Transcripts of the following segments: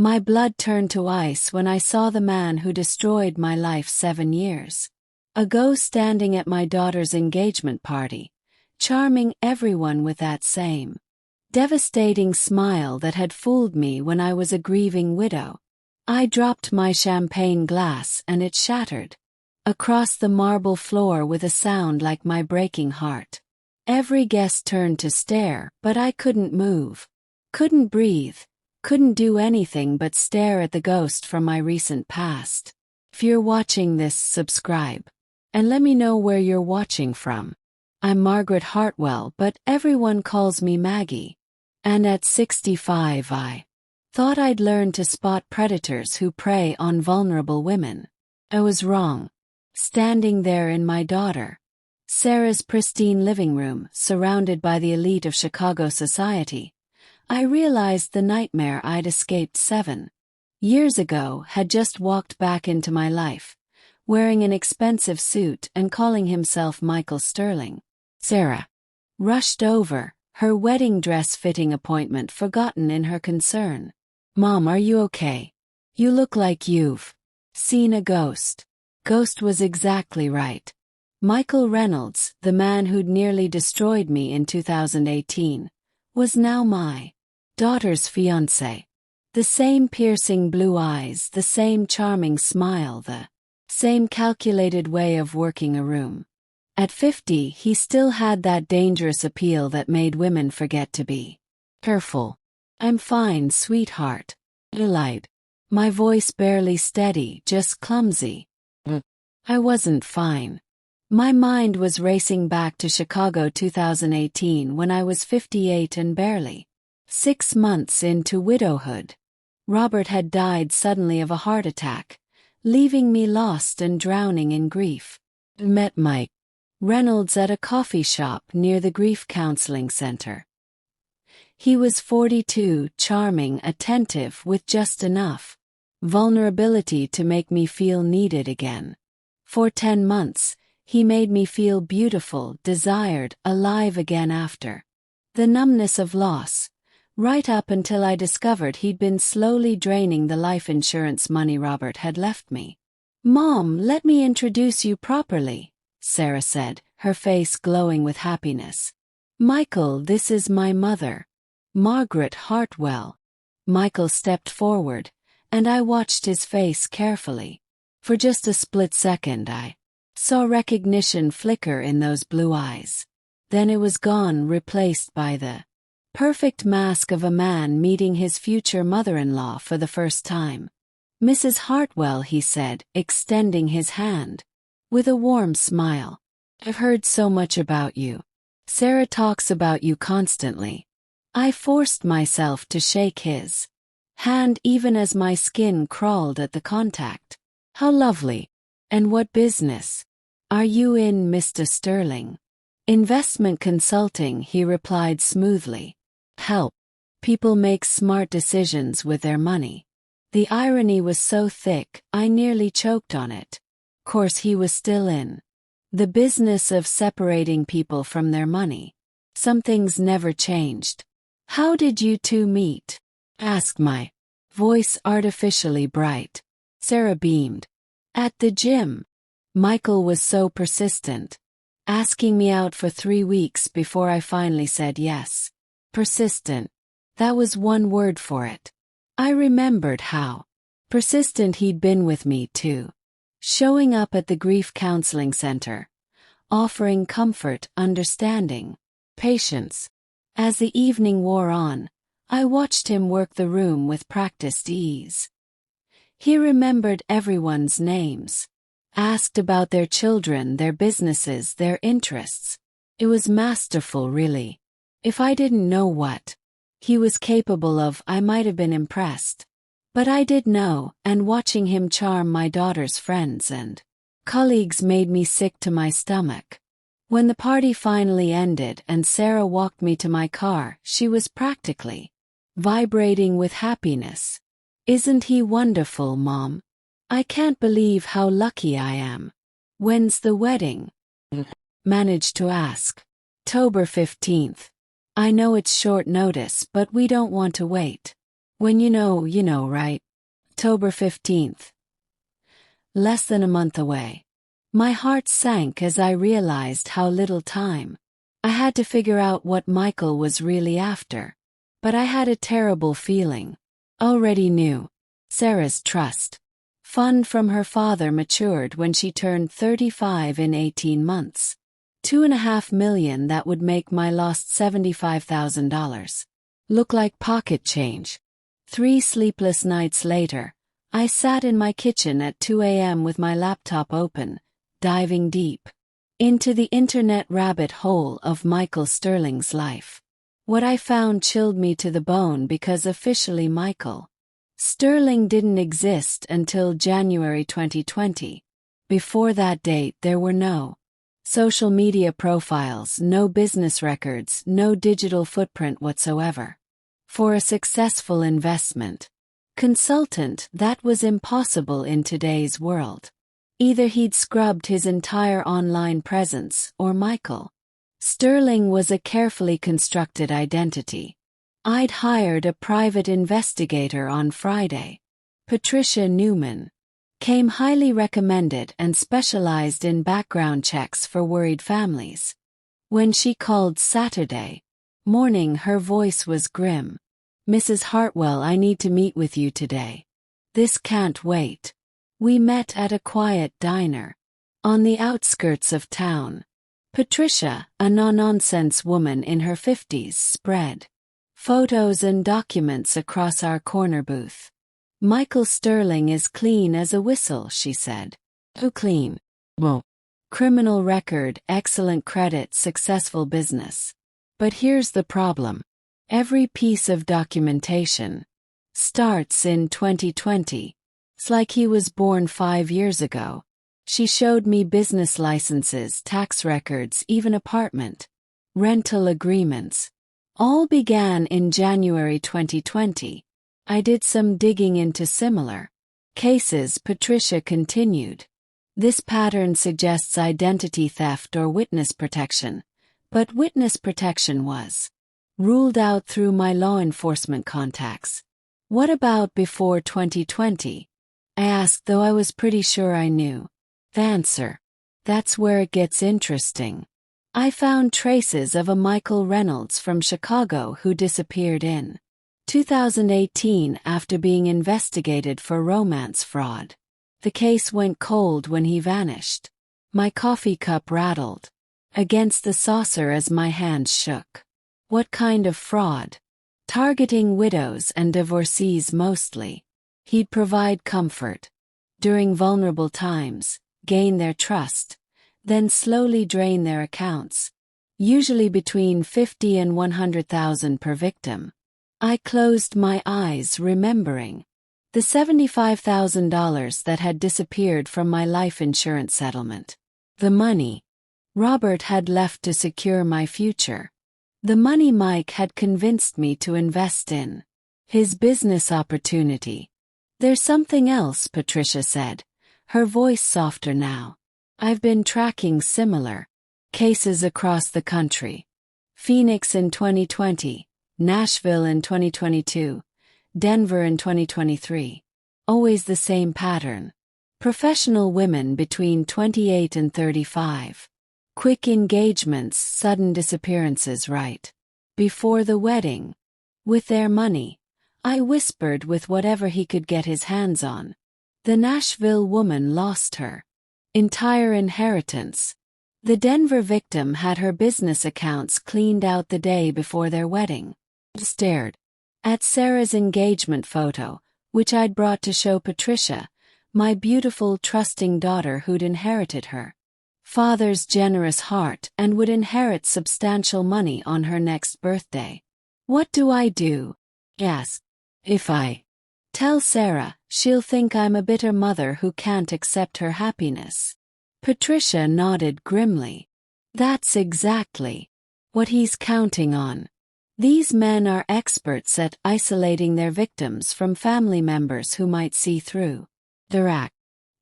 My blood turned to ice when I saw the man who destroyed my life 7 years ago standing at my daughter's engagement party, charming everyone with that same devastating smile that had fooled me when I was a grieving widow. I dropped my champagne glass and it shattered across the marble floor with a sound like my breaking heart. Every guest turned to stare, but I couldn't move, couldn't breathe, couldn't do anything but stare at the ghost from my recent past. If you're watching this, subscribe. And let me know where you're watching from. I'm Margaret Hartwell, but everyone calls me Maggie. And at 65 I thought I'd learn to spot predators who prey on vulnerable women. I was wrong. Standing there in my daughter Sarah's pristine living room, surrounded by the elite of Chicago society, I realized the nightmare I'd escaped 7 years ago had just walked back into my life, wearing an expensive suit and calling himself Michael Sterling. Sarah rushed over, her wedding dress fitting appointment forgotten in her concern. "Mom, are you okay? You look like you've seen a ghost." Ghost was exactly right. Michael Reynolds, the man who'd nearly destroyed me in 2018, was now my daughter's fiancé. The same piercing blue eyes, the same charming smile, the same calculated way of working a room. At 50, he still had that dangerous appeal that made women forget to be careful. "I'm fine, sweetheart." I lied. My voice barely steady, just clumsy. I wasn't fine. My mind was racing back to Chicago 2018 when I was 58 and barely 6 months into widowhood. Robert had died suddenly of a heart attack, leaving me lost and drowning in grief. I met Mike Reynolds at a coffee shop near the Grief Counseling Center. He was 42, charming, attentive, with just enough vulnerability to make me feel needed again. For 10 months, he made me feel beautiful, desired, alive again after the numbness of loss, right up until I discovered he'd been slowly draining the life insurance money Robert had left me. "Mom, let me introduce you properly," Sarah said, her face glowing with happiness. "Michael, this is my mother, Margaret Hartwell." Michael stepped forward, and I watched his face carefully. For just a split second I saw recognition flicker in those blue eyes. Then it was gone, replaced by the perfect mask of a man meeting his future mother-in-law for the first time. "Mrs. Hartwell," he said, extending his hand with a warm smile. "I've heard so much about you. Sarah talks about you constantly." I forced myself to shake his hand even as my skin crawled at the contact. "How lovely. And what business are you in, Mr. Sterling?" "Investment consulting," he replied smoothly. "Help people make smart decisions with their money." The irony was so thick, I nearly choked on it. Of course he was still in the business of separating people from their money. Some things never changed. "How did you two meet?" asked my voice artificially bright. Sarah beamed. "At the gym." Michael was so persistent, asking me out for 3 weeks before I finally said yes. Persistent. That was one word for it. I remembered how persistent he'd been with me too. Showing up at the Grief Counseling Center, offering comfort, understanding, patience. As the evening wore on, I watched him work the room with practiced ease. He remembered everyone's names, asked about their children, their businesses, their interests. It was masterful, really. If I didn't know what he was capable of, I might have been impressed. But I did know, and watching him charm my daughter's friends and colleagues made me sick to my stomach. When the party finally ended and Sarah walked me to my car, she was practically vibrating with happiness. "Isn't he wonderful, Mom? I can't believe how lucky I am." "When's the wedding?" managed to ask. "October 15th. I know it's short notice, but we don't want to wait." When you know, right? October 15th. Less than a month away. My heart sank as I realized how little time. I had to figure out what Michael was really after. But I had a terrible feeling. Already knew. Sarah's trust fund from her father matured when she turned 35 in 18 months. $2.5 million that would make my lost $75,000 look like pocket change. 3 sleepless nights later, I sat in my kitchen at 2 a.m. with my laptop open, diving deep into the internet rabbit hole of Michael Sterling's life. What I found chilled me to the bone because officially Michael Sterling didn't exist until January 2020. Before that date there were no social media profiles, no business records, no digital footprint whatsoever. For a successful investment consultant, that was impossible in today's world. Either he'd scrubbed his entire online presence, or Michael Sterling was a carefully constructed identity. I'd hired a private investigator on Friday. Patricia Newman came highly recommended and specialized in background checks for worried families. When she called Saturday morning, her voice was grim. "Mrs. Hartwell, I need to meet with you today. This can't wait." We met at a quiet diner on the outskirts of town. Patricia, a no-nonsense woman in her 50s, spread photos and documents across our corner booth. "Michael Sterling is clean as a whistle," she said. "Who clean?" "Well, criminal record, excellent credit, successful business. But here's the problem. Every piece of documentation starts in 2020. It's like he was born 5 years ago." She showed me business licenses, tax records, even apartment rental agreements. All began in January 2020. I did some digging into similar cases, Patricia continued. This pattern suggests identity theft or witness protection, but witness protection was ruled out through my law enforcement contacts. "What about before 2020? I asked, though I was pretty sure I knew. Answer. That's where it gets interesting. I found traces of a Michael Reynolds from Chicago who disappeared in 2018 after being investigated for romance fraud. The case went cold when he vanished. My coffee cup rattled against the saucer as my hands shook. What kind of fraud? Targeting widows and divorcees mostly. He'd provide comfort during vulnerable times, gain their trust, then slowly drain their accounts, usually between $50,000 and $100,000 per victim. I closed my eyes, remembering the $75,000 that had disappeared from my life insurance settlement. The money Robert had left to secure my future. The money Mike had convinced me to invest in. His business opportunity. "There's something else," Patricia said, her voice softer now. "I've been tracking similar cases across the country. Phoenix in 2020, Nashville in 2022, Denver in 2023. Always the same pattern. Professional women between 28 and 35. Quick engagements, sudden disappearances right before the wedding. With their money," I whispered, with whatever he could get his hands on. "The Nashville woman lost her entire inheritance. The Denver victim had her business accounts cleaned out the day before their wedding." Stared at Sarah's engagement photo, which I'd brought to show Patricia, my beautiful, trusting daughter who'd inherited her father's generous heart and would inherit substantial money on her next birthday. "What do I do?" Asked. "If I tell Sarah, she'll think I'm a bitter mother who can't accept her happiness." Patricia nodded grimly. "That's exactly what he's counting on. These men are experts at isolating their victims from family members who might see through their act."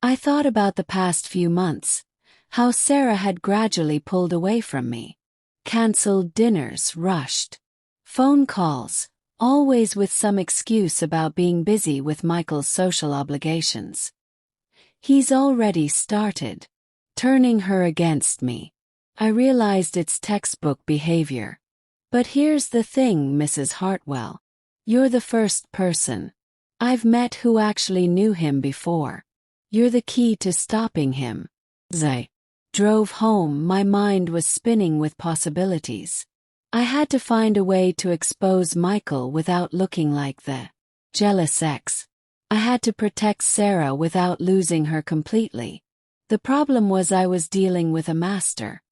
I thought about the past few months, how Sarah had gradually pulled away from me. Cancelled dinners, rushed phone calls, always with some excuse about being busy with Michael's social obligations. He's already started turning her against me. I realized it's textbook behavior. But here's the thing, Mrs. Hartwell. You're the first person I've met who actually knew him before. You're the key to stopping him. As I drove home, my mind was spinning with possibilities. I had to find a way to expose Michael without looking like the jealous ex. I had to protect Sarah without losing her completely. The problem was I was dealing with a master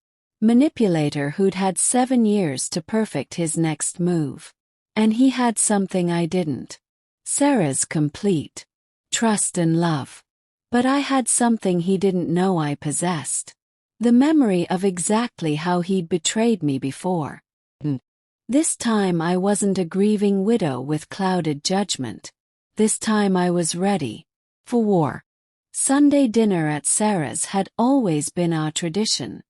manipulator who'd had 7 years to perfect his next move. And he had something I didn't. Sarah's complete trust and love. But I had something he didn't know I possessed. The memory of exactly how he'd betrayed me before. This time I wasn't a grieving widow with clouded judgment. This time I was ready for war. Sunday dinner at Sarah's had always been our tradition.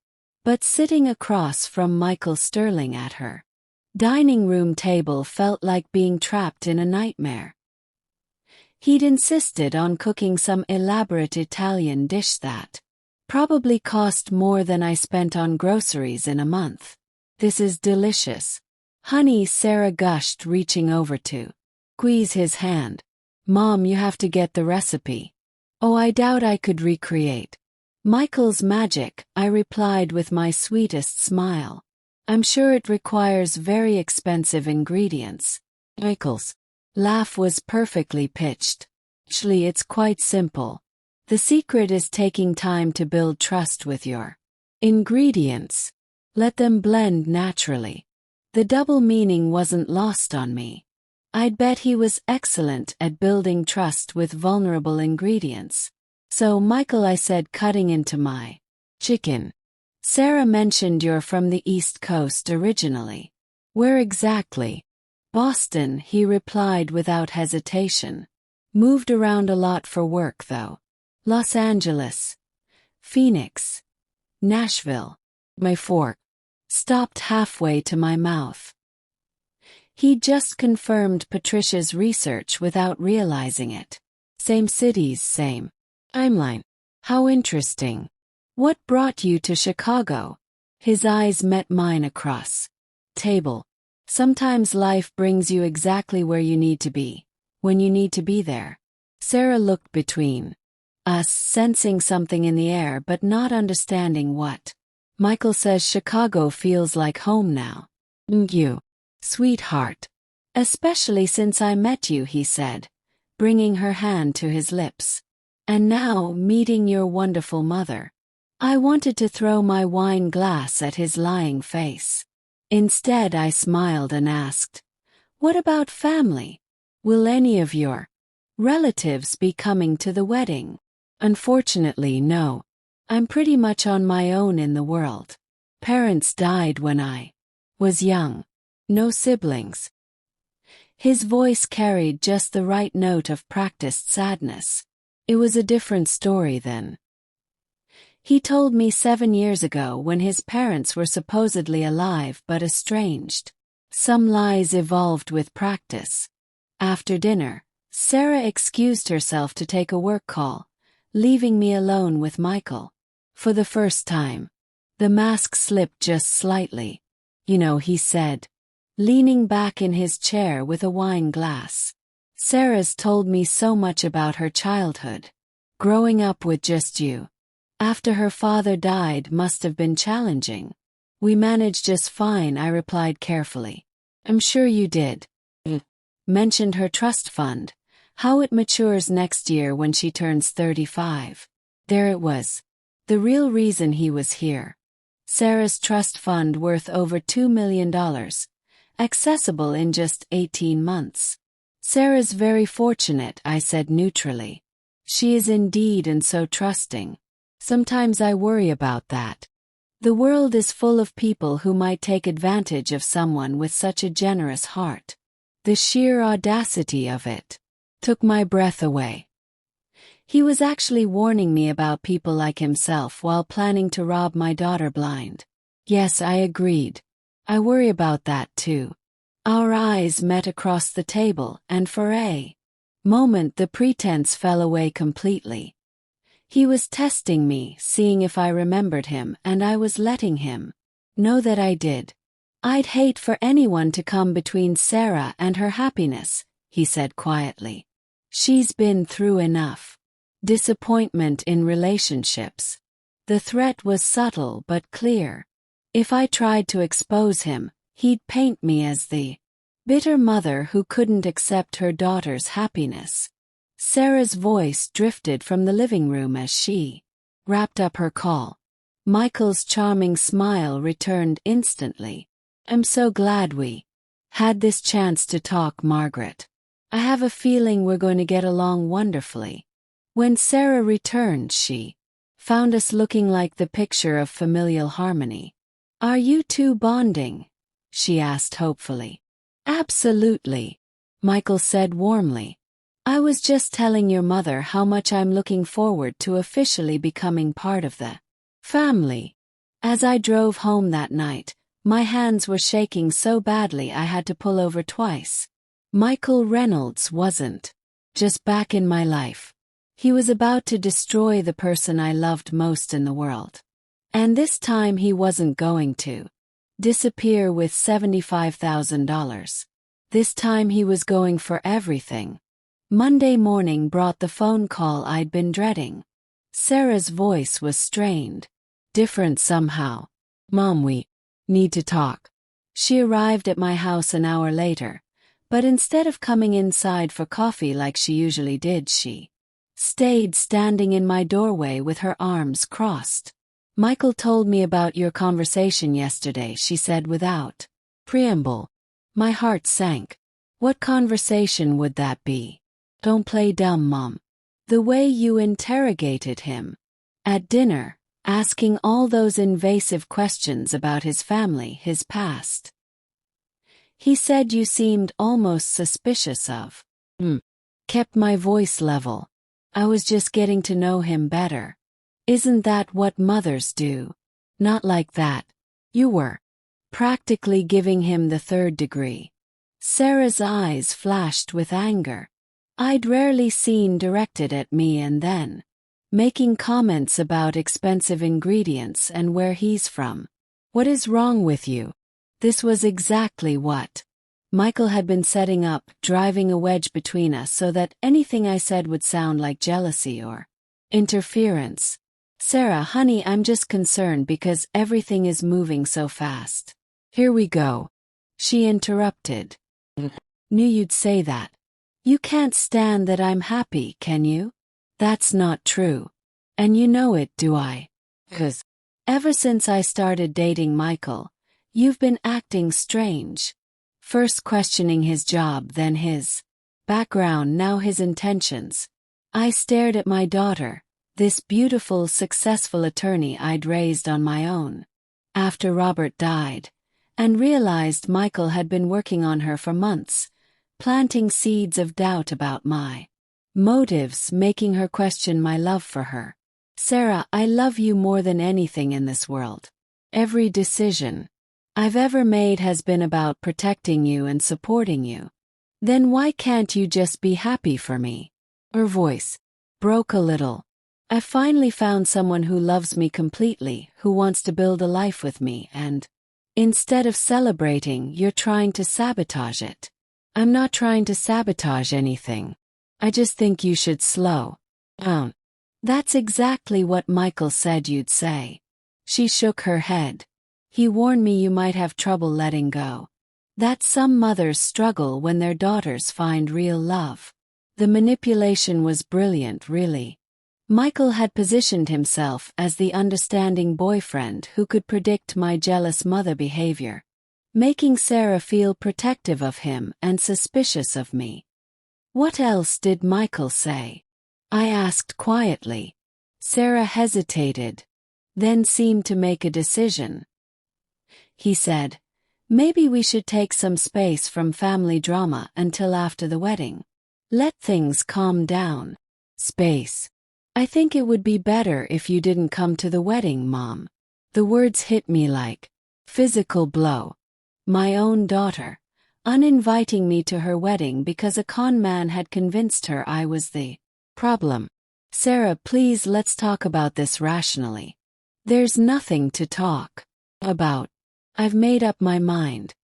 But sitting across from Michael Sterling at her dining room table felt like being trapped in a nightmare. He'd insisted on cooking some elaborate Italian dish that probably cost more than I spent on groceries in a month. This is delicious. Honey, Sarah gushed, reaching over to squeeze his hand. Mom, you have to get the recipe. Oh, I doubt I could recreate Michael's magic, I replied with my sweetest smile. I'm sure it requires very expensive ingredients. Michael's laugh was perfectly pitched. Actually, it's quite simple. The secret is taking time to build trust with your ingredients. Let them blend naturally. The double meaning wasn't lost on me. I'd bet he was excellent at building trust with vulnerable ingredients. So, Michael, I said, cutting into my chicken. Sarah mentioned you're from the East Coast originally. Where exactly? Boston, he replied without hesitation. Moved around a lot for work, though. Los Angeles, Phoenix, Nashville. My fork stopped halfway to my mouth. He just confirmed Patricia's research without realizing it. Same cities, same timeline. How interesting. What brought you to Chicago? His eyes met mine across table. Sometimes life brings you exactly where you need to be, when you need to be there. Sarah looked between us, sensing something in the air but not understanding what. Michael says Chicago feels like home now. You, sweetheart. Especially since I met you, he said, bringing her hand to his lips. And now, meeting your wonderful mother. I wanted to throw my wine glass at his lying face. Instead, I smiled and asked, what about family? Will any of your relatives be coming to the wedding? Unfortunately, no. I'm pretty much on my own in the world. Parents died when I was young. No siblings. His voice carried just the right note of practiced sadness. It was a different story then. He told me 7 years ago when his parents were supposedly alive but estranged. Some lies evolved with practice. After dinner, Sarah excused herself to take a work call, leaving me alone with Michael. For the first time, the mask slipped just slightly. You know, he said, leaning back in his chair with a wine glass. Sarah's told me so much about her childhood. Growing up with just you. After her father died must have been challenging. We managed just fine, I replied carefully. I'm sure you did. Mentioned her trust fund, how it matures next year when she turns 35. There it was. The real reason he was here. Sarah's trust fund worth over $2 million. Accessible in just 18 months. Sarah's very fortunate, I said neutrally. She is indeed, and so trusting. Sometimes I worry about that. The world is full of people who might take advantage of someone with such a generous heart. The sheer audacity of it took my breath away. He was actually warning me about people like himself while planning to rob my daughter blind. Yes, I agreed. I worry about that too. Our eyes met across the table, and for a moment the pretense fell away completely. He was testing me, seeing if I remembered him, and I was letting him know that I did. I'd hate for anyone to come between Sarah and her happiness, he said quietly. She's been through enough disappointment in relationships. The threat was subtle but clear. If I tried to expose him, he'd paint me as the bitter mother who couldn't accept her daughter's happiness. Sarah's voice drifted from the living room as she wrapped up her call. Michael's charming smile returned instantly. I'm so glad we had this chance to talk, Margaret. I have a feeling we're going to get along wonderfully. When Sarah returned, she found us looking like the picture of familial harmony. Are you two bonding? She asked hopefully. Absolutely, Michael said warmly. I was just telling your mother how much I'm looking forward to officially becoming part of the family. As I drove home that night, my hands were shaking so badly I had to pull over twice. Michael Reynolds wasn't just back in my life. He was about to destroy the person I loved most in the world. And this time he wasn't going to disappear with $75,000. This time he was going for everything. Monday morning brought the phone call I'd been dreading. Sarah's voice was strained, different somehow. Mom, we need to talk. She arrived at my house an hour later, but instead of coming inside for coffee like she usually did, she stayed standing in my doorway with her arms crossed. Michael told me about your conversation yesterday, she said without preamble. My heart sank. What conversation would that be? Don't play dumb, Mom. The way you interrogated him at dinner, asking all those invasive questions about his family, his past. He said you seemed almost suspicious of. Kept my voice level. I was just getting to know him better. Isn't that what mothers do? Not like that. You were practically giving him the third degree. Sarah's eyes flashed with anger. I'd rarely seen directed at me, and then making comments about expensive ingredients and where he's from. What is wrong with you? This was exactly what Michael had been setting up, driving a wedge between us so that anything I said would sound like jealousy or interference. Sarah, honey, I'm just concerned because everything is moving so fast. Here we go. She interrupted. Knew you'd say that. You can't stand that I'm happy, can you? That's not true. And you know it, do I? 'Cause ever since I started dating Michael, you've been acting strange. First questioning his job, then his background, now his intentions. I stared at my daughter, this beautiful, successful attorney I'd raised on my own after Robert died, and realized Michael had been working on her for months, planting seeds of doubt about my motives, making her question my love for her. Sarah, I love you more than anything in this world. Every decision I've ever made has been about protecting you and supporting you. Then why can't you just be happy for me? Her voice broke a little. I finally found someone who loves me completely, who wants to build a life with me, and instead of celebrating, you're trying to sabotage it. I'm not trying to sabotage anything. I just think you should slow down. That's exactly what Michael said you'd say. She shook her head. He warned me you might have trouble letting go. That some mothers struggle when their daughters find real love. The manipulation was brilliant, really. Michael had positioned himself as the understanding boyfriend who could predict my jealous mother behavior, making Sarah feel protective of him and suspicious of me. What else did Michael say? I asked quietly. Sarah hesitated, then seemed to make a decision. He said, maybe we should take some space from family drama until after the wedding. Let things calm down. Space. I think it would be better if you didn't come to the wedding, Mom. The words hit me like physical blow. My own daughter. uninviting me to her wedding because a con man had convinced her I was the problem. Sarah, please, let's talk about this rationally. There's nothing to talk about. I've made up my mind.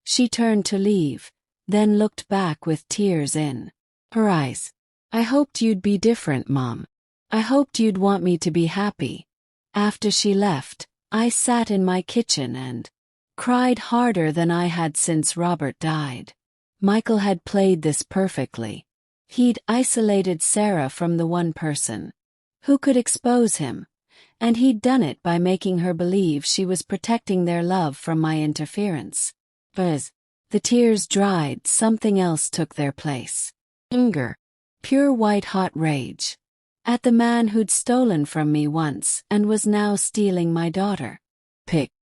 She turned to leave, then looked back with tears in her eyes. I hoped you'd be different, Mom. I hoped you'd want me to be happy. After she left, I sat in my kitchen and cried harder than I had since Robert died. Michael had played this perfectly. He'd isolated Sarah from the one person who could expose him, and he'd done it by making her believe she was protecting their love from my interference. But as the tears dried, something else took their place. Anger. Pure white-hot rage. At the man who'd stolen from me once and was now stealing my daughter. Picked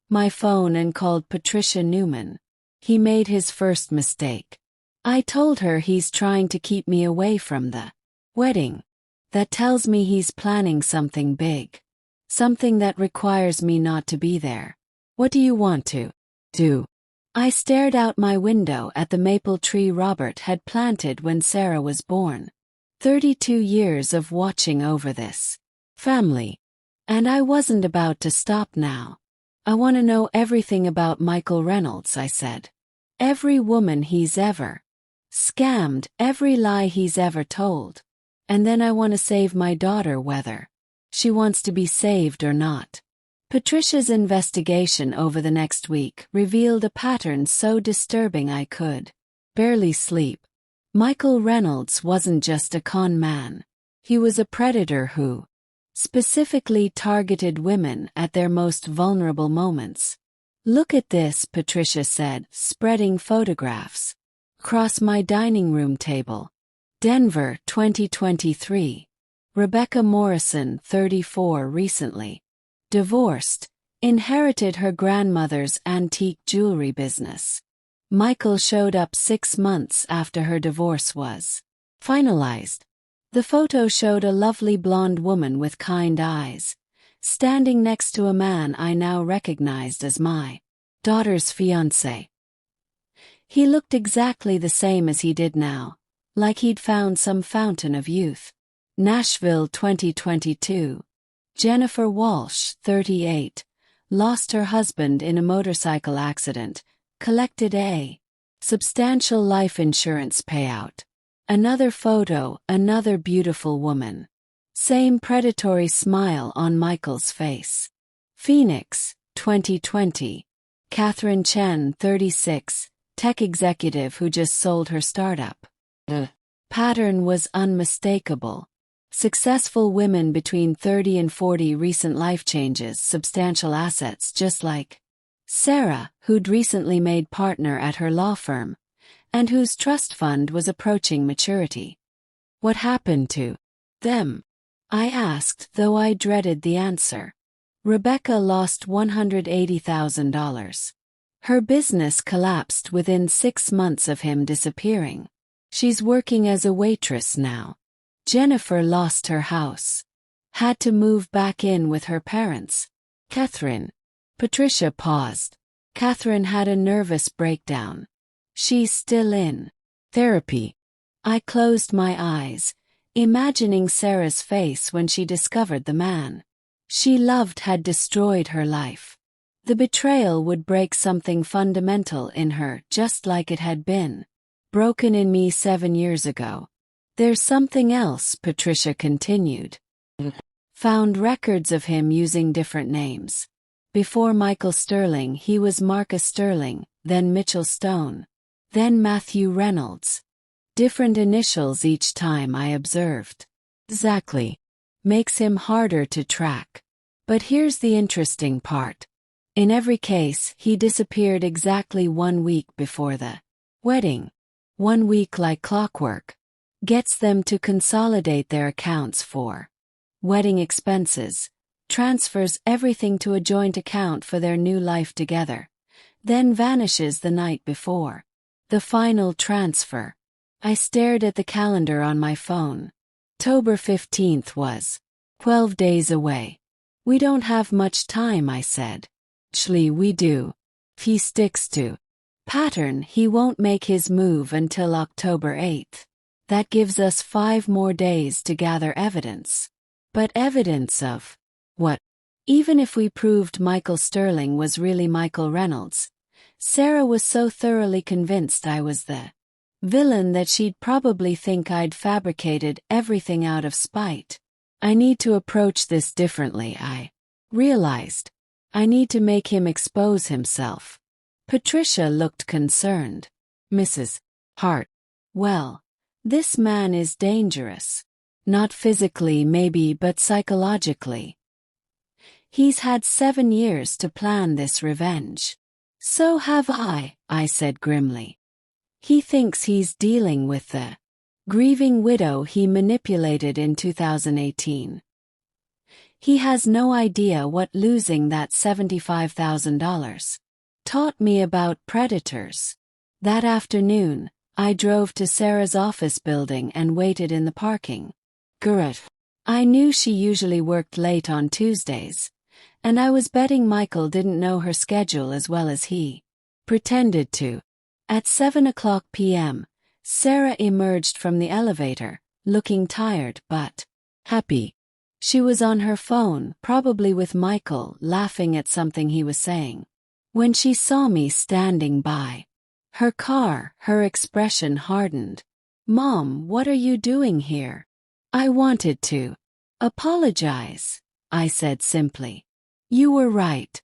my phone and called Patricia Newman. He made his first mistake. I told her he's trying to keep me away from the wedding. That tells me he's planning something big. Something that requires me not to be there. What do you want to do? I stared out my window at the maple tree Robert had planted when Sarah was born. 32 years of watching over this family. And I wasn't about to stop now. I want to know everything about Michael Reynolds, I said. Every woman he's ever scammed, every lie he's ever told. And then I want to save my daughter, whether she wants to be saved or not. Patricia's investigation over the next week revealed a pattern so disturbing I could barely sleep. Michael Reynolds wasn't just a con man. He was a predator who specifically targeted women at their most vulnerable moments. Look at this, Patricia said, spreading photographs across my dining room table. Denver, 2023. Rebecca Morrison, 34, recently divorced, inherited her grandmother's antique jewelry business. Michael showed up 6 months after her divorce was finalized. The photo showed a lovely blonde woman with kind eyes, standing next to a man I now recognized as my daughter's fiancé. He looked exactly the same as he did now, like he'd found some fountain of youth. Nashville, 2022. Jennifer Walsh, 38, lost her husband in a motorcycle accident, collected a substantial life insurance payout. Another photo, another beautiful woman. Same predatory smile on Michael's face. Phoenix, 2020. Catherine Chen, 36, tech executive who just sold her startup. The pattern was unmistakable. Successful women between 30 and 40, recent life changes, substantial assets, just like Sarah, who'd recently made partner at her law firm, and whose trust fund was approaching maturity. What happened to them? I asked, though I dreaded the answer. Rebecca lost $180,000. Her business collapsed within 6 months of him disappearing. She's working as a waitress now. Jennifer lost her house. Had to move back in with her parents. Catherine. Patricia paused. Catherine had a nervous breakdown. She's still in therapy. I closed my eyes, imagining Sarah's face when she discovered the man she loved had destroyed her life. The betrayal would break something fundamental in her, just like it had been broken in me 7 years ago. There's something else, Patricia continued. Found records of him using different names. Before Michael Sterling, he was Marcus Sterling, then Mitchell Stone, then Matthew Reynolds. Different initials each time, I observed. Exactly. Makes him harder to track. But here's the interesting part. In every case, he disappeared exactly 1 week before the wedding. 1 week, like clockwork. Gets them to consolidate their accounts for wedding expenses, transfers everything to a joint account for their new life together, then vanishes the night before the final transfer. I stared at the calendar on my phone. October 15th was 12 days away. We don't have much time, I said. Actually, we do. He sticks to Pattern: he won't make his move until October 8th. That gives us 5 more days to gather evidence. But evidence of what? Even if we proved Michael Sterling was really Michael Reynolds, Sarah was so thoroughly convinced I was the villain that she'd probably think I'd fabricated everything out of spite. I need to approach this differently, I realized. I need to make him expose himself. Patricia looked concerned. Mrs. Hart. Well, this man is dangerous. Not physically maybe, but psychologically. He's had 7 years to plan this revenge. So have I said grimly. He thinks he's dealing with the grieving widow he manipulated in 2018. He has no idea what losing that $75,000 taught me about predators. That afternoon, I drove to Sarah's office building and waited in the parking garage. I knew she usually worked late on Tuesdays, and I was betting Michael didn't know her schedule as well as he pretended to. At 7:00 p.m., Sarah emerged from the elevator, looking tired but happy. She was on her phone, probably with Michael, laughing at something he was saying. When she saw me standing by her car, her expression hardened. "Mom, what are you doing here?" I wanted to apologize, I said simply. You were right.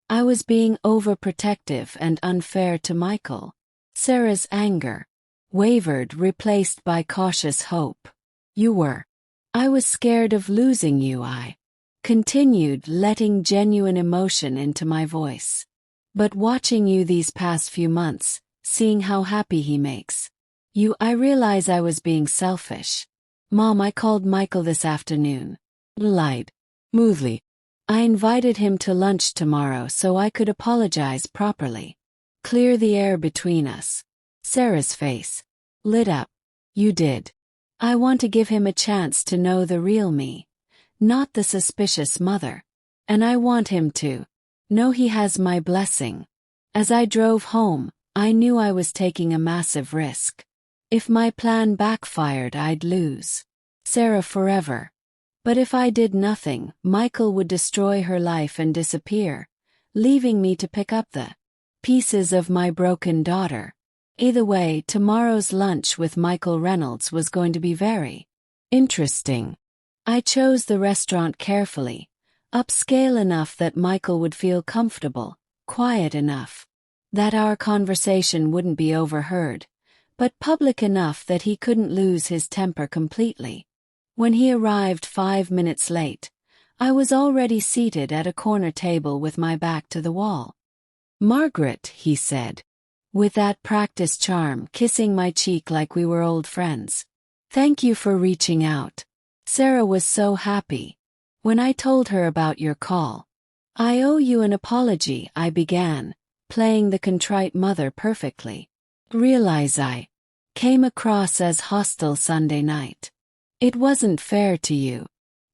I was being overprotective and unfair to Michael. Sarah's anger wavered, replaced by cautious hope. You were. I was scared of losing you, I continued, letting genuine emotion into my voice. But watching you these past few months, seeing how happy he makes you, I realize I was being selfish. Mom, I called Michael this afternoon. Lied. Smoothly. I invited him to lunch tomorrow so I could apologize properly. Clear the air between us. Sarah's face lit up. You did. I want to give him a chance to know the real me, not the suspicious mother. And I want him to know he has my blessing. As I drove home, I knew I was taking a massive risk. If my plan backfired, I'd lose Sarah forever. But if I did nothing, Michael would destroy her life and disappear, leaving me to pick up the pieces of my broken daughter. Either way, tomorrow's lunch with Michael Reynolds was going to be very interesting. I chose the restaurant carefully, upscale enough that Michael would feel comfortable, quiet enough that our conversation wouldn't be overheard, but public enough that he couldn't lose his temper completely. When he arrived 5 minutes late, I was already seated at a corner table with my back to the wall. Margaret, he said, with that practiced charm, kissing my cheek like we were old friends. Thank you for reaching out. Sarah was so happy when I told her about your call. I owe you an apology, I began, playing the contrite mother perfectly. Realize I came across as hostile Sunday night. It wasn't fair to you.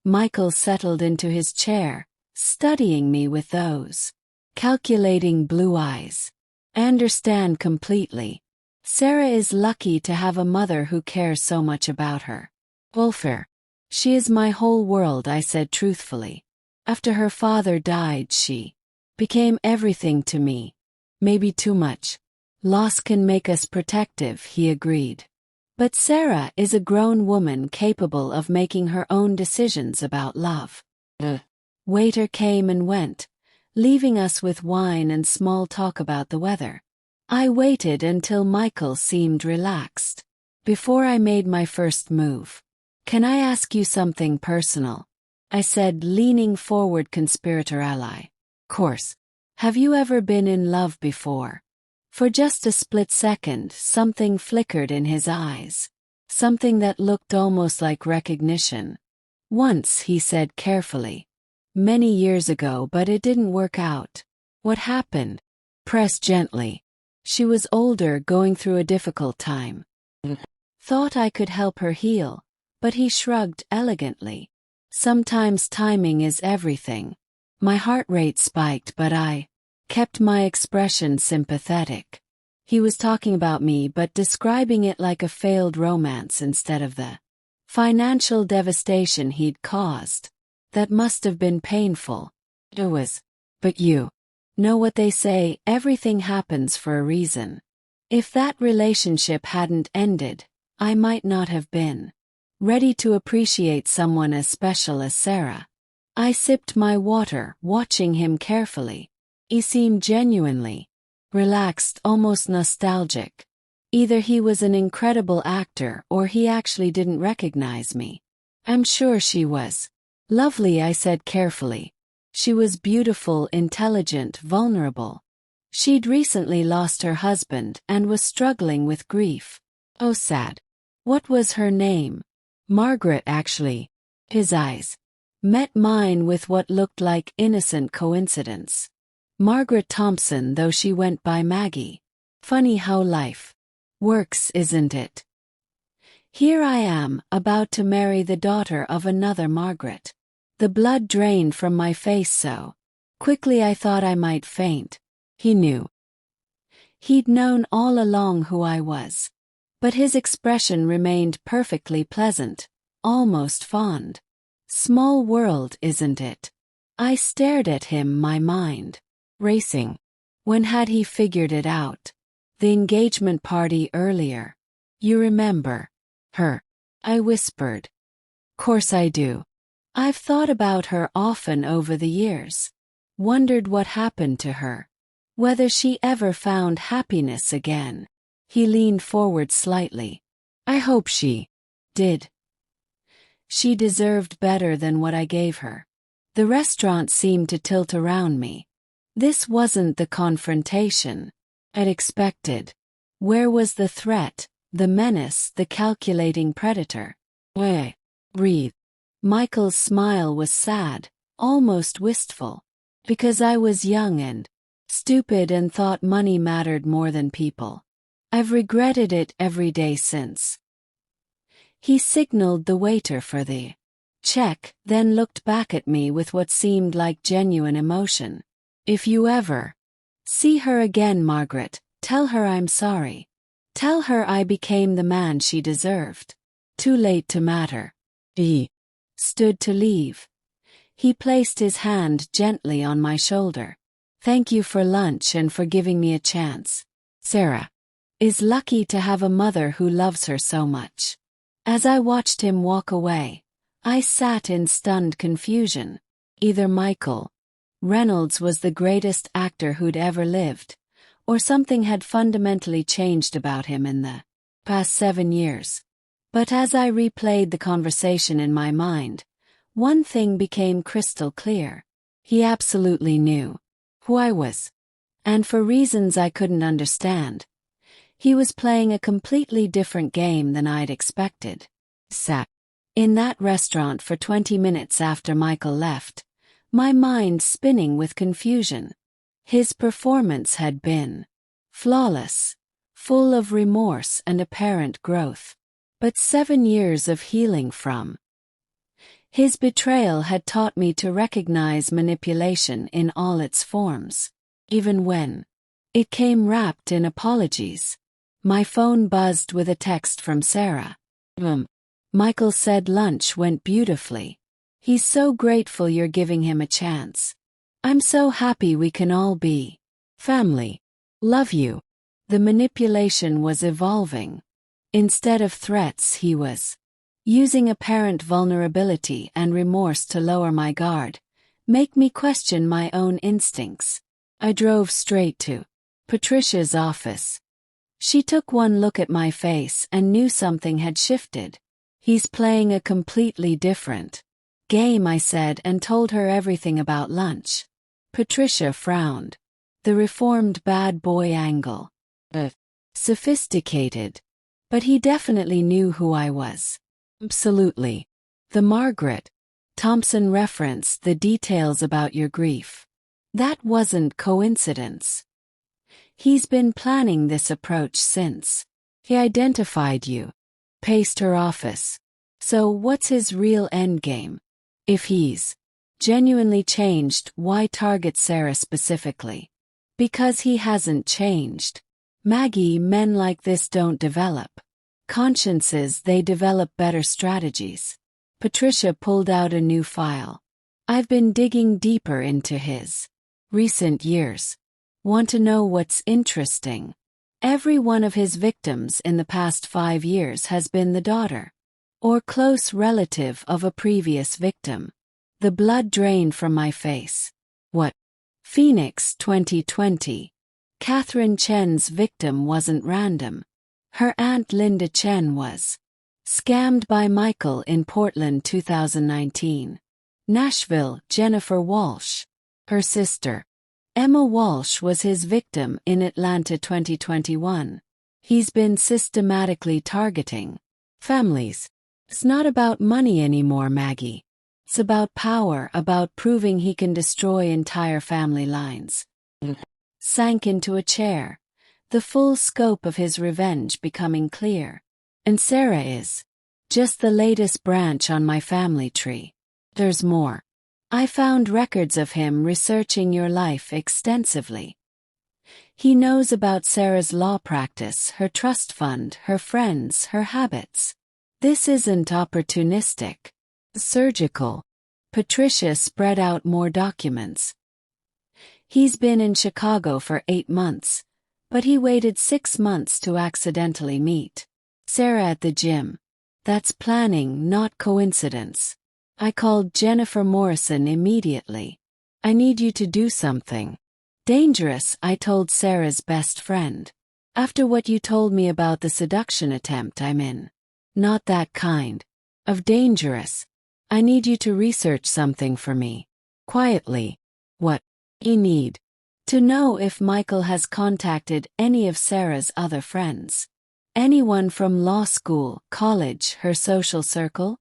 Michael settled into his chair, studying me with those calculating blue eyes. I understand completely. Sarah is lucky to have a mother who cares so much about her welfare. She is my whole world, I said truthfully. After her father died, she became everything to me. Maybe too much. Loss can make us protective, he agreed. But Sarah is a grown woman capable of making her own decisions about love. The waiter came and went, leaving us with wine and small talk about the weather. I waited until Michael seemed relaxed before I made my first move. Can I ask you something personal? I said, leaning forward, conspirator ally. Course. Have you ever been in love before? For just a split second, something flickered in his eyes. Something that looked almost like recognition. Once, he said carefully. Many years ago, but it didn't work out. What happened? Press gently. She was older, going through a difficult time. Thought I could help her heal, but he shrugged elegantly. Sometimes timing is everything. My heart rate spiked, but I kept my expression sympathetic. He was talking about me but describing it like a failed romance instead of the financial devastation he'd caused. That must have been painful. It was. But you know what they say, everything happens for a reason. If that relationship hadn't ended, I might not have been ready to appreciate someone as special as Sarah. I sipped my water, watching him carefully. He seemed genuinely relaxed, almost nostalgic. Either he was an incredible actor or he actually didn't recognize me. I'm sure she was lovely, I said carefully. She was beautiful, intelligent, vulnerable. She'd recently lost her husband and was struggling with grief. Oh, sad. What was her name? Margaret, actually. His eyes met mine with what looked like innocent coincidence. Margaret Thompson, though she went by Maggie. Funny how life works, isn't it? Here I am, about to marry the daughter of another Margaret. The blood drained from my face so quickly I thought I might faint. He knew. He'd known all along who I was. But his expression remained perfectly pleasant, almost fond. Small world, isn't it? I stared at him, my mind racing. When had he figured it out? The engagement party earlier. You remember her? I whispered. Course I do. I've thought about her often over the years. Wondered what happened to her. Whether she ever found happiness again. He leaned forward slightly. I hope she did. She deserved better than what I gave her. The restaurant seemed to tilt around me. This wasn't the confrontation I'd expected. Where was the threat, the menace, the calculating predator? Breathe. Michael's smile was sad, almost wistful. Because I was young and stupid and thought money mattered more than people. I've regretted it every day since. He signaled the waiter for the check, then looked back at me with what seemed like genuine emotion. If you ever see her again, Margaret, tell her I'm sorry. Tell her I became the man she deserved. Too late to matter. He stood to leave. He placed his hand gently on my shoulder. Thank you for lunch and for giving me a chance. Sarah is lucky to have a mother who loves her so much. As I watched him walk away, I sat in stunned confusion. Either Michael Reynolds was the greatest actor who'd ever lived, or something had fundamentally changed about him in the past 7 years. But as I replayed the conversation in my mind, one thing became crystal clear. He absolutely knew who I was. And for reasons I couldn't understand, he was playing a completely different game than I'd expected. Sat in that restaurant for 20 minutes after Michael left, my mind spinning with confusion. His performance had been flawless, full of remorse and apparent growth. But 7 years of healing from his betrayal had taught me to recognize manipulation in all its forms, even when it came wrapped in apologies. My phone buzzed with a text from Sarah. Michael said lunch went beautifully. He's so grateful you're giving him a chance. I'm so happy we can all be family. Love you. The manipulation was evolving. Instead of threats, he was using apparent vulnerability and remorse to lower my guard, make me question my own instincts. I drove straight to Patricia's office. She took one look at my face and knew something had shifted. He's playing a completely different game, I said, and told her everything about lunch. Patricia frowned. The reformed bad boy angle. Sophisticated. But he definitely knew who I was. Absolutely. The Margaret Thompson reference, the details about your grief. That wasn't coincidence. He's been planning this approach since he identified you. Paced her office. So what's his real endgame? If he's genuinely changed, why target Sarah specifically? Because he hasn't changed. Maggie, men like this don't develop consciences, they develop better strategies. Patricia pulled out a new file. I've been digging deeper into his recent years. Want to know what's interesting? Every one of his victims in the past 5 years has been the daughter or close relative of a previous victim. The blood drained from my face. What? Phoenix 2020. Catherine Chen's victim wasn't random. Her aunt Linda Chen was scammed by Michael in Portland 2019. Nashville, Jennifer Walsh. Her sister, Emma Walsh, was his victim in Atlanta 2021. He's been systematically targeting families. It's not about money anymore, Maggie. It's about power, about proving he can destroy entire family lines. Sank into a chair, the full scope of his revenge becoming clear. And Sarah is just the latest branch on my family tree. There's more. I found records of him researching your life extensively. He knows about Sarah's law practice, her trust fund, her friends, her habits. This isn't opportunistic. Surgical. Patricia spread out more documents. He's been in Chicago for 8 months, but he waited 6 months to accidentally meet Sarah at the gym. That's planning, not coincidence. I called Jennifer Morrison immediately. I need you to do something dangerous, I told Sarah's best friend. After what you told me about the seduction attempt I'm in. Not that kind of dangerous. I need you to research something for me. Quietly. What? You need to know if Michael has contacted any of Sarah's other friends. Anyone from law school, college, her social circle?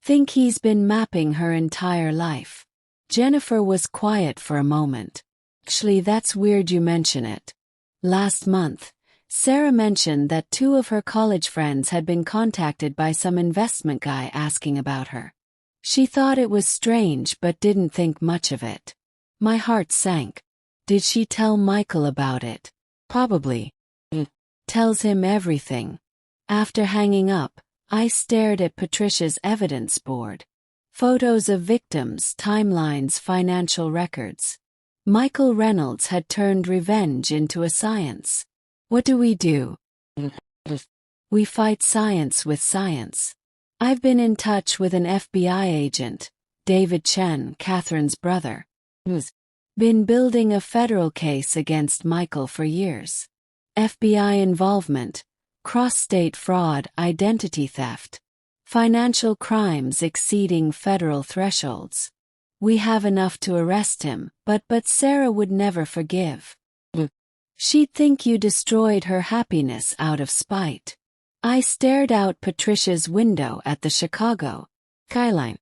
Think he's been mapping her entire life. Jennifer was quiet for a moment. Actually, that's weird you mention it. Last month, Sarah mentioned that 2 of her college friends had been contacted by some investment guy asking about her. She thought it was strange but didn't think much of it. My heart sank. Did she tell Michael about it? Probably. Tells him everything. After hanging up, I stared at Patricia's evidence board. Photos of victims, timelines, financial records. Michael Reynolds had turned revenge into a science. What do? We fight science with science. I've been in touch with an FBI agent, David Chen, Catherine's brother, who's been building a federal case against Michael for years. FBI involvement, cross-state fraud, identity theft, financial crimes exceeding federal thresholds. We have enough to arrest him, but Sarah would never forgive. She'd think you destroyed her happiness out of spite. I stared out Patricia's window at the Chicago skyline.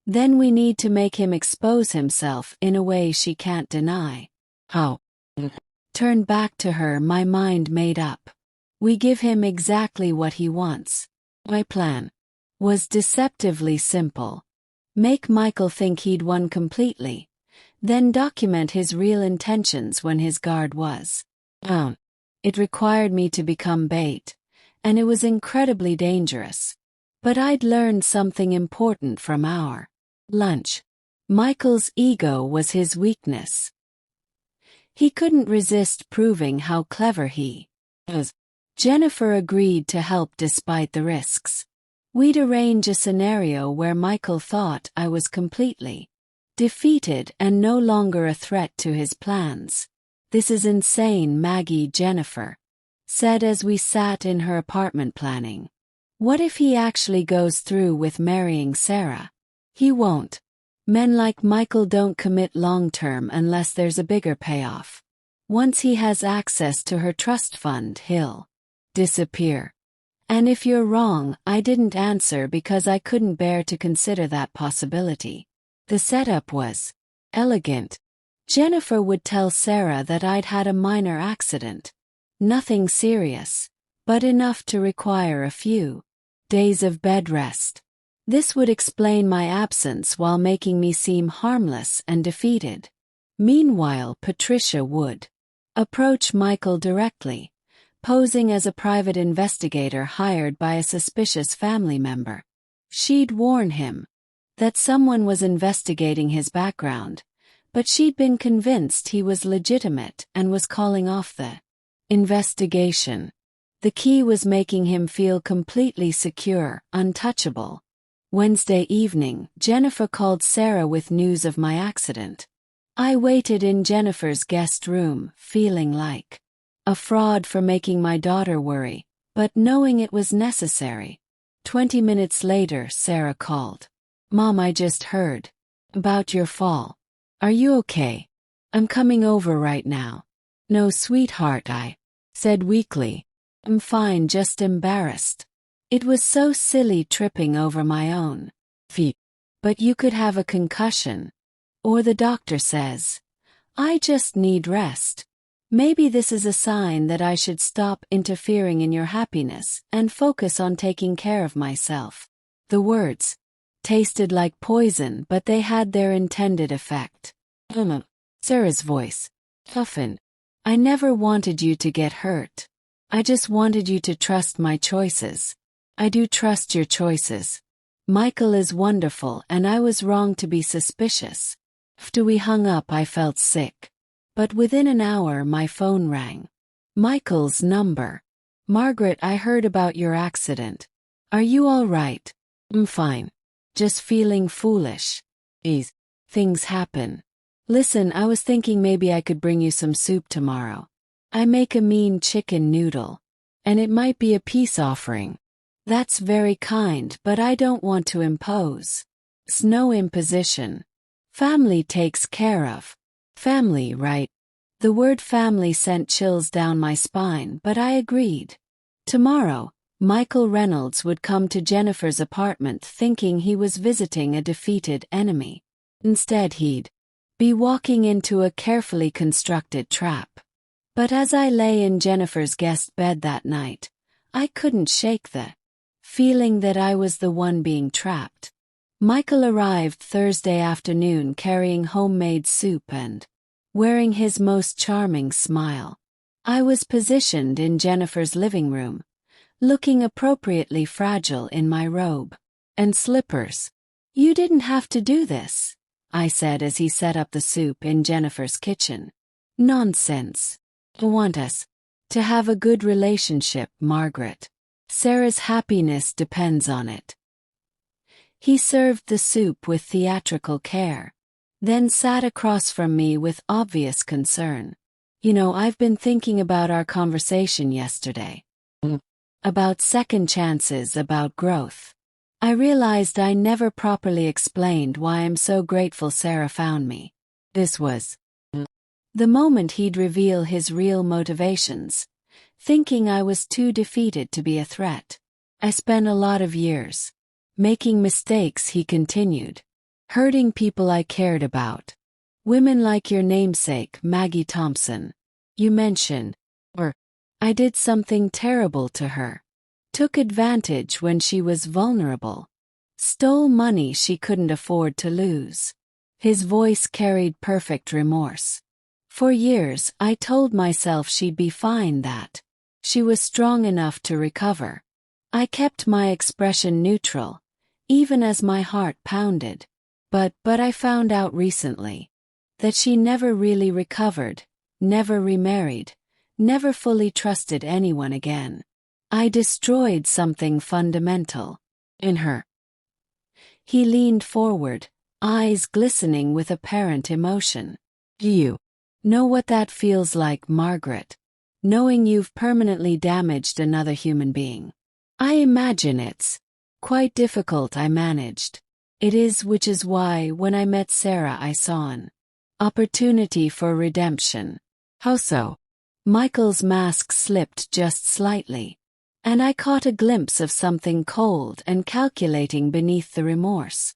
Then we need to make him expose himself in a way she can't deny. How? Turned back to her, my mind made up. We give him exactly what he wants. My plan was deceptively simple. Make Michael think he'd won completely, then document his real intentions when his guard was down. It required me to become bait, and it was incredibly dangerous. But I'd learned something important from our lunch. Michael's ego was his weakness. He couldn't resist proving how clever he was. Jennifer agreed to help despite the risks. We'd arrange a scenario where Michael thought I was completely defeated and no longer a threat to his plans. This is insane, Maggie, Jennifer said as we sat in her apartment planning. What if he actually goes through with marrying Sarah? He won't. Men like Michael don't commit long-term unless there's a bigger payoff. Once he has access to her trust fund, he'll disappear. And if you're wrong, I didn't answer because I couldn't bear to consider that possibility. The setup was elegant. Jennifer would tell Sarah that I'd had a minor accident. Nothing serious, but enough to require a few days of bed rest. This would explain my absence while making me seem harmless and defeated. Meanwhile, Patricia would approach Michael directly, posing as a private investigator hired by a suspicious family member. She'd warn him that someone was investigating his background, but she'd been convinced he was legitimate and was calling off the investigation. The key was making him feel completely secure, untouchable. Wednesday evening, Jennifer called Sarah with news of my accident. I waited in Jennifer's guest room, feeling like a fraud for making my daughter worry, but knowing it was necessary. 20 minutes later, Sarah called. "Mom, I just heard about your fall. Are you okay? I'm coming over right now." "No, sweetheart," I said weakly. "I'm fine, just embarrassed. It was so silly tripping over my own feet. But you could have a concussion. Or the doctor says I just need rest. Maybe this is a sign that I should stop interfering in your happiness and focus on taking care of myself." The words tasted like poison, but they had their intended effect. Sarah's voice toughened. "I never wanted you to get hurt. I just wanted you to trust my choices. I do trust your choices. Michael is wonderful and I was wrong to be suspicious." After we hung up, I felt sick. But within an hour, my phone rang. Michael's number. "Margaret, I heard about your accident. Are you all right?" "I'm fine. Just feeling foolish. Things happen. Listen, I was thinking maybe I could bring you some soup tomorrow. I make a mean chicken noodle. And it might be a peace offering." "That's very kind, but I don't want to impose." "It's no imposition. Family takes care of." "Family, right?" The word family sent chills down my spine, but I agreed. Tomorrow, Michael Reynolds would come to Jennifer's apartment thinking he was visiting a defeated enemy. Instead, he'd be walking into a carefully constructed trap. But as I lay in Jennifer's guest bed that night, I couldn't shake the feeling that I was the one being trapped. Michael arrived Thursday afternoon carrying homemade soup and wearing his most charming smile. I was positioned in Jennifer's living room, looking appropriately fragile in my robe and slippers. "You didn't have to do this," I said as he set up the soup in Jennifer's kitchen. "Nonsense. I want us to have a good relationship, Margaret. Sarah's happiness depends on it." He served the soup with theatrical care, then sat across from me with obvious concern. "You know, I've been thinking about our conversation yesterday. About second chances, about growth. I realized I never properly explained why I'm so grateful Sarah found me." This was the moment he'd reveal his real motivations, thinking I was too defeated to be a threat. "I spent a lot of years making mistakes," he continued. "Hurting people I cared about. Women like your namesake, Maggie Thompson. You mentioned. Or I did something terrible to her. Took advantage when she was vulnerable. Stole money she couldn't afford to lose." His voice carried perfect remorse. "For years, I told myself she'd be fine, that she was strong enough to recover. I kept my expression neutral, even as my heart pounded. But I found out recently that she never really recovered, never remarried, never fully trusted anyone again. I destroyed something fundamental in her." He leaned forward, eyes glistening with apparent emotion. "Do you know what that feels like, Margaret? Knowing you've permanently damaged another human being?" "I imagine it's quite difficult," I managed. "It is, which is why, when I met Sarah, I saw an opportunity for redemption." "How so?" Michael's mask slipped just slightly, and I caught a glimpse of something cold and calculating beneath the remorse.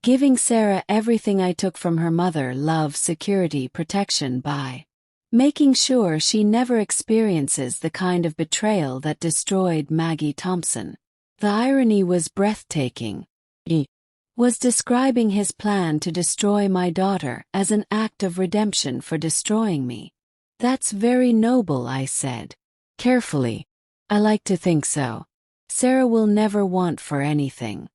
Giving Sarah everything I took from her mother: love, security, protection, by making sure she never experiences the kind of betrayal that destroyed Maggie Thompson. The irony was breathtaking. He was describing his plan to destroy my daughter as an act of redemption for destroying me. "That's very noble," I said. Carefully. I like to think so. Sarah will never want for anything.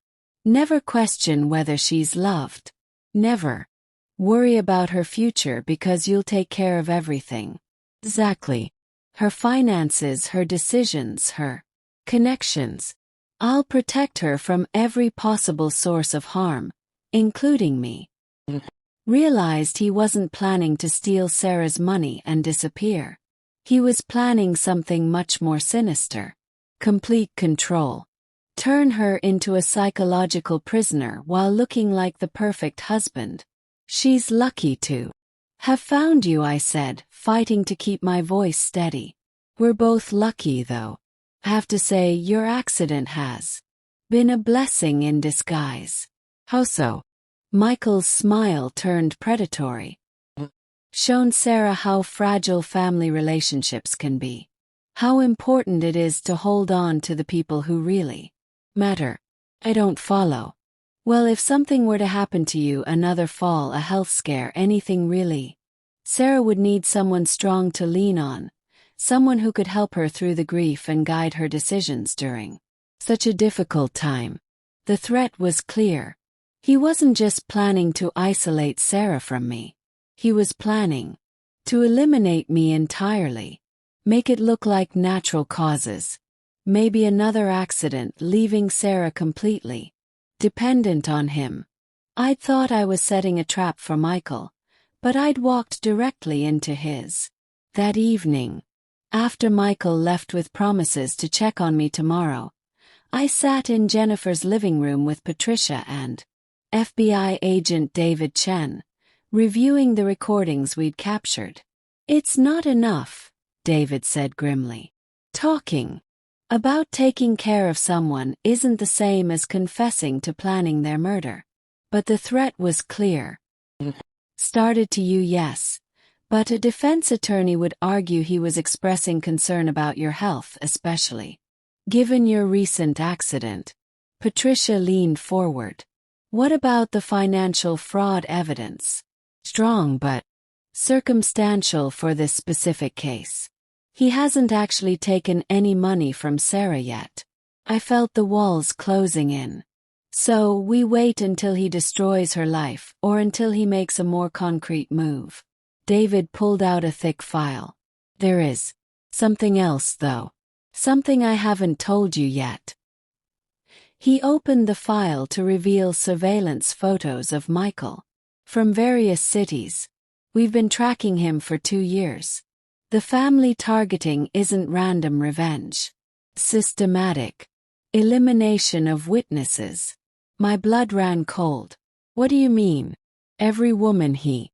Never question whether she's loved. Never worry about her future because you'll take care of everything. Exactly. Her finances, her decisions, her connections. I'll protect her from every possible source of harm, including me. Realized he wasn't planning to steal Sarah's money and disappear. He was planning something much more sinister. Complete control. Turn her into a psychological prisoner while looking like the perfect husband. She's lucky to have found you, I said, fighting to keep my voice steady. We're both lucky, though. I have to say, your accident has been a blessing in disguise. How so? Michael's smile turned predatory. Shown Sarah how fragile family relationships can be. How important it is to hold on to the people who really matter. I don't follow. Well, if something were to happen to you, another fall, a health scare, anything really, Sarah would need someone strong to lean on, someone who could help her through the grief and guide her decisions during such a difficult time. The threat was clear. He wasn't just planning to isolate Sarah from me. He was planning to eliminate me entirely. Make it look like natural causes. Maybe another accident, leaving Sarah completely dependent on him. I'd thought I was setting a trap for Michael, but I'd walked directly into his. That evening, after Michael left with promises to check on me tomorrow, I sat in Jennifer's living room with Patricia and FBI agent David Chen, reviewing the recordings we'd captured. It's not enough, David said grimly. Talking about taking care of someone isn't the same as confessing to planning their murder. But the threat was clear. Started to you, yes. But a defense attorney would argue he was expressing concern about your health, especially given your recent accident. Patricia leaned forward. What about the financial fraud evidence? Strong but circumstantial for this specific case. He hasn't actually taken any money from Sarah yet. I felt the walls closing in. So we wait until he destroys her life or until he makes a more concrete move. David pulled out a thick file. There is something else, though. Something I haven't told you yet. He opened the file to reveal surveillance photos of Michael from various cities. We've been tracking him for 2 years. The family targeting isn't random revenge. Systematic. Elimination of witnesses. My blood ran cold. What do you mean? Every woman he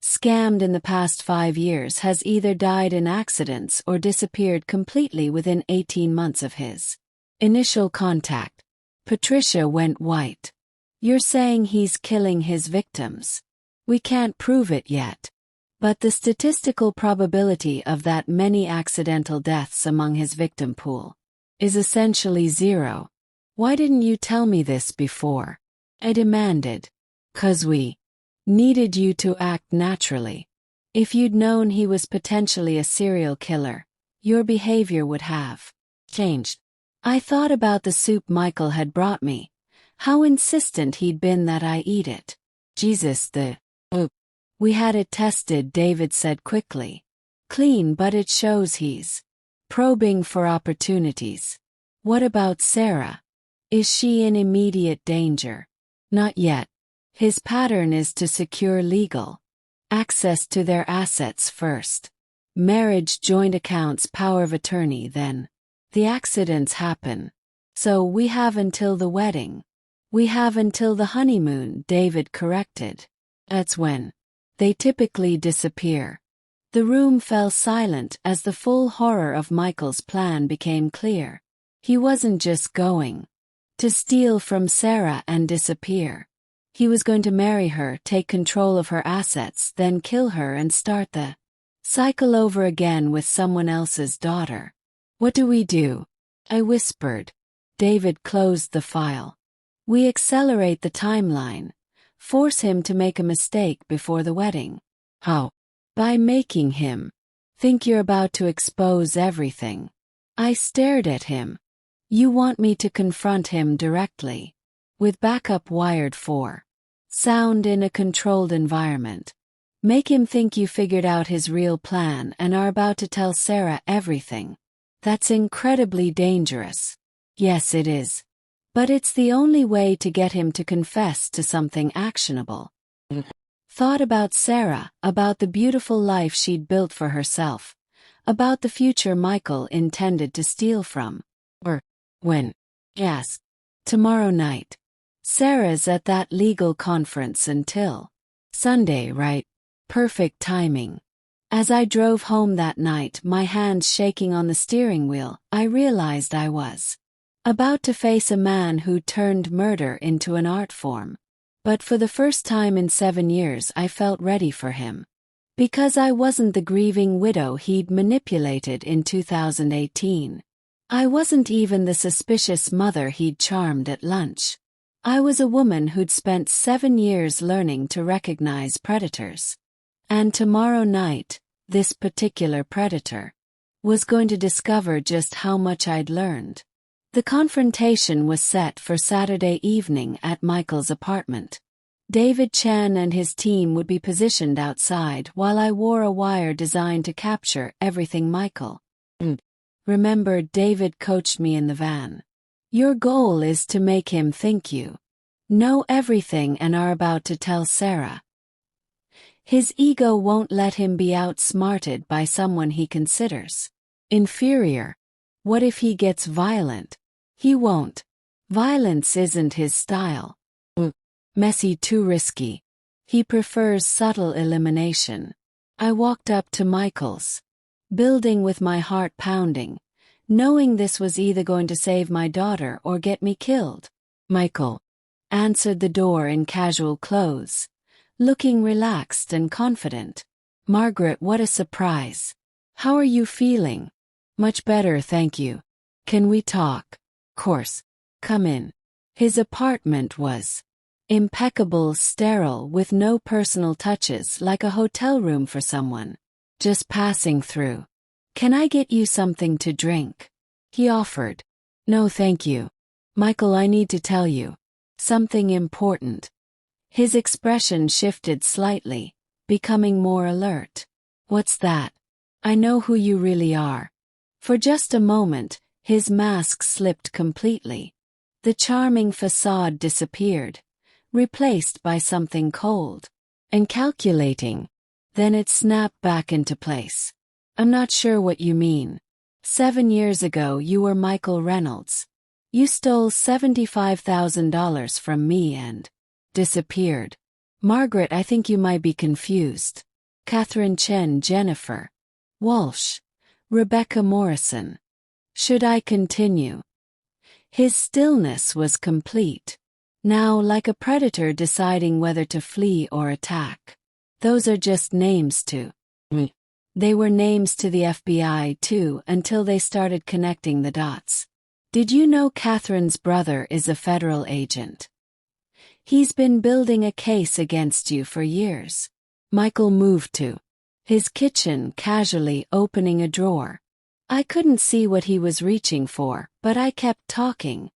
scammed in the past 5 years has either died in accidents or disappeared completely within 18 months of his initial contact. Patricia went white. You're saying he's killing his victims? We can't prove it yet. But the statistical probability of that many accidental deaths among his victim pool is essentially zero. Why didn't you tell me this before? I demanded. 'Cause we needed you to act naturally. If you'd known he was potentially a serial killer, your behavior would have changed. I thought about the soup Michael had brought me, how insistent he'd been that I eat it. Jesus, we had it tested, David said quickly. Clean, but it shows he's probing for opportunities. What about Sarah? Is she in immediate danger? Not yet. His pattern is to secure legal access to their assets first. Marriage, joint accounts, power of attorney, then the accidents happen. So we have until the wedding. We have until the honeymoon, David corrected. That's when they typically disappear. The room fell silent as the full horror of Michael's plan became clear. He wasn't just going to steal from Sarah and disappear. He was going to marry her, take control of her assets, then kill her and start the cycle over again with someone else's daughter. What do we do? I whispered. David closed the file. We accelerate the timeline. Force him to make a mistake before the wedding. How? By making him think you're about to expose everything. I stared at him. You want me to confront him directly? With backup wired for sound in a controlled environment. Make him think you figured out his real plan and are about to tell Sarah everything. That's incredibly dangerous. Yes, it is. But it's the only way to get him to confess to something actionable. Thought about Sarah, about the beautiful life she'd built for herself, about the future Michael intended to steal from. When? Yes. Tomorrow night. Sarah's at that legal conference until Sunday, right? Perfect timing. As I drove home that night, my hands shaking on the steering wheel, I realized I was about to face a man who turned murder into an art form. But for the first time in 7 years I felt ready for him. Because I wasn't the grieving widow he'd manipulated in 2018. I wasn't even the suspicious mother he'd charmed at lunch. I was a woman who'd spent 7 years learning to recognize predators. And tomorrow night, this particular predator was going to discover just how much I'd learned. The confrontation was set for Saturday evening at Michael's apartment. David Chan and his team would be positioned outside while I wore a wire designed to capture everything Michael. Remember, David coached me in the van. Your goal is to make him think you know everything and are about to tell Sarah. His ego won't let him be outsmarted by someone he considers inferior. What if he gets violent? He won't. Violence isn't his style. Messy, too risky. He prefers subtle elimination. I walked up to Michael's building with my heart pounding, knowing this was either going to save my daughter or get me killed. Michael answered the door in casual clothes, looking relaxed and confident. Margaret, what a surprise. How are you feeling? Much better, thank you. Can we talk? Course. Come in. His apartment was impeccable, sterile, with no personal touches, like a hotel room for someone just passing through. Can I get you something to drink? He offered. No, thank you. Michael, I need to tell you something important. His expression shifted slightly, becoming more alert. What's that? I know who you really are. For just a moment, his mask slipped completely. The charming facade disappeared, replaced by something cold and calculating. Then it snapped back into place. I'm not sure what you mean. 7 years ago you were Michael Reynolds. You stole $75,000 from me and disappeared. Margaret, I think you might be confused. Catherine Chen, Jennifer Walsh, Rebecca Morrison. Should I continue? His stillness was complete. Now, like a predator deciding whether to flee or attack. Those are just names to me. They were names to the FBI too, until they started connecting the dots. Did you know Catherine's brother is a federal agent? He's been building a case against you for years. Michael moved to his kitchen, casually opening a drawer. I couldn't see what he was reaching for, but I kept talking.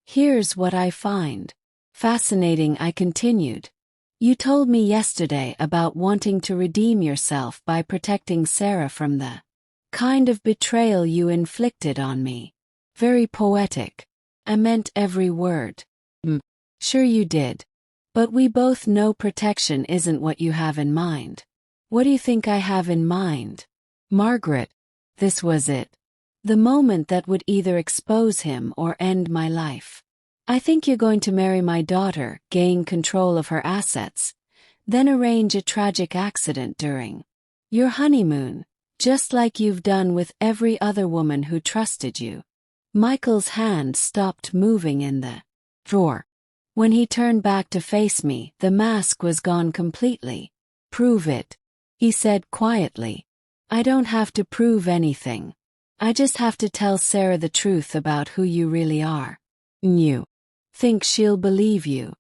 Here's what I find fascinating, I continued. You told me yesterday about wanting to redeem yourself by protecting Sarah from the kind of betrayal you inflicted on me. Very poetic. I meant every word. Sure you did. But we both know protection isn't what you have in mind. What do you think I have in mind? Margaret. This was it. The moment that would either expose him or end my life. I think you're going to marry my daughter, gain control of her assets, then arrange a tragic accident during your honeymoon, just like you've done with every other woman who trusted you. Michael's hand stopped moving in the drawer. When he turned back to face me, the mask was gone completely. Prove it, he said quietly. I don't have to prove anything. I just have to tell Sarah the truth about who you really are. You think she'll believe you?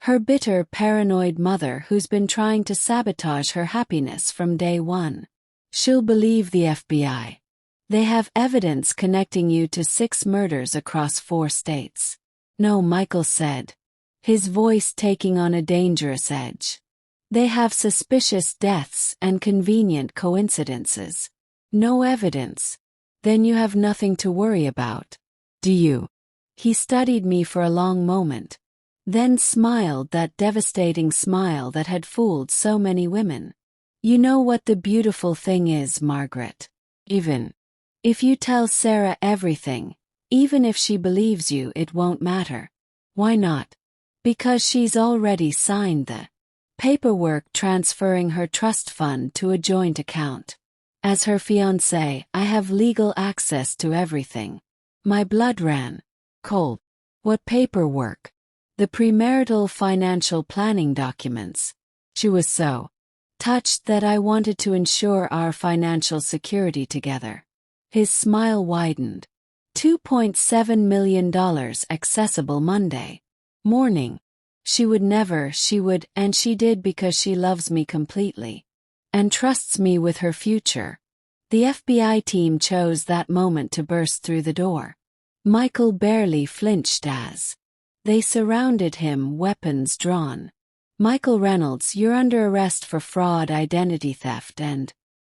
Her bitter, paranoid mother who's been trying to sabotage her happiness from day one. She'll believe the FBI. They have evidence connecting you to 6 murders across 4 states. No, Michael said, his voice taking on a dangerous edge. They have suspicious deaths and convenient coincidences. No evidence. Then you have nothing to worry about, do you? He studied me for a long moment, then smiled that devastating smile that had fooled so many women. You know what the beautiful thing is, Margaret? Even if you tell Sarah everything, even if she believes you, it won't matter. Why not? Because she's already signed the paperwork transferring her trust fund to a joint account. As her fiancé, I have legal access to everything. My blood ran cold. What paperwork? The premarital financial planning documents. She was so touched that I wanted to ensure our financial security together. His smile widened. $2.7 million accessible Monday morning. She would, and she did because she loves me completely. And trusts me with her future. The FBI team chose that moment to burst through the door. Michael barely flinched as they surrounded him, weapons drawn. Michael Reynolds, you're under arrest for fraud, identity theft, and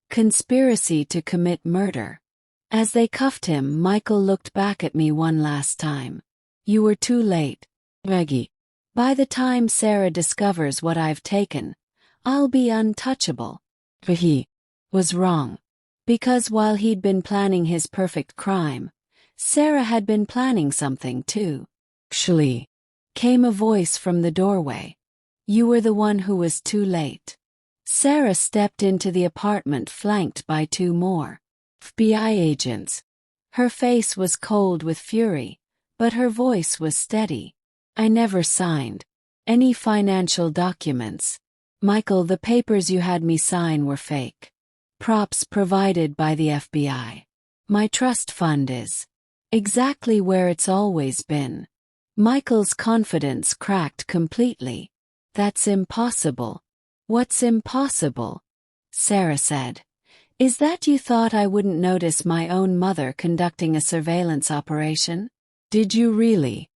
conspiracy to commit murder. As they cuffed him, Michael looked back at me one last time. You were too late, Reggie. By the time Sarah discovers what I've taken, I'll be untouchable. But he was wrong. Because while he'd been planning his perfect crime, Sarah had been planning something too. Actually, came a voice from the doorway. You were the one who was too late. Sarah stepped into the apartment flanked by 2 more FBI agents. Her face was cold with fury, but her voice was steady. I never signed any financial documents. Michael, the papers you had me sign were fake. Props provided by the FBI. My trust fund is exactly where it's always been. Michael's confidence cracked completely. That's impossible. What's impossible? Sarah said. Is that you thought I wouldn't notice my own mother conducting a surveillance operation? Did you really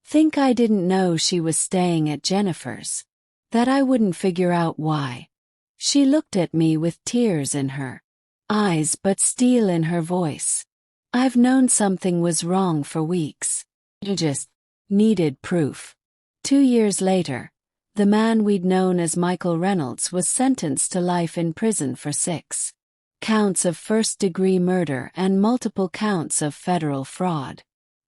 think I didn't know she was staying at Jennifer's? That I wouldn't figure out why? She looked at me with tears in her eyes but steel in her voice. I've known something was wrong for weeks. You just needed proof. 2 years later, the man we'd known as Michael Reynolds was sentenced to life in prison for 6 counts of first-degree murder and multiple counts of federal fraud.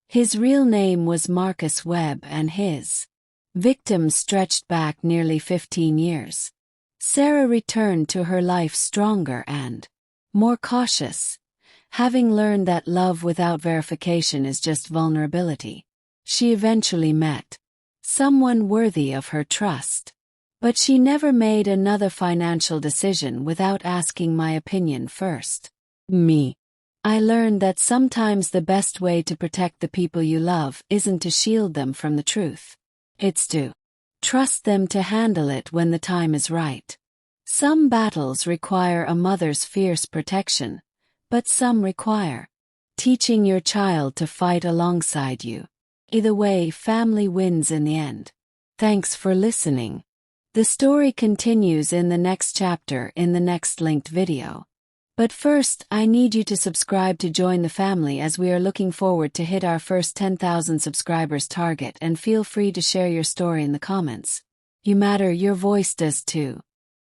His real name was Marcus Webb, and his victims stretched back nearly 15 years. Sarah returned to her life stronger and more cautious, having learned that love without verification is just vulnerability. She eventually met someone worthy of her trust. But she never made another financial decision without asking my opinion first. I learned that sometimes the best way to protect the people you love isn't to shield them from the truth. It's to trust them to handle it when the time is right. Some battles require a mother's fierce protection, but some require teaching your child to fight alongside you. Either way, family wins in the end. Thanks for listening. The story continues in the next chapter in the next linked video. But first, I need you to subscribe to join the family as we are looking forward to hit our first 10,000 subscribers target, and feel free to share your story in the comments. You matter, your voice does too.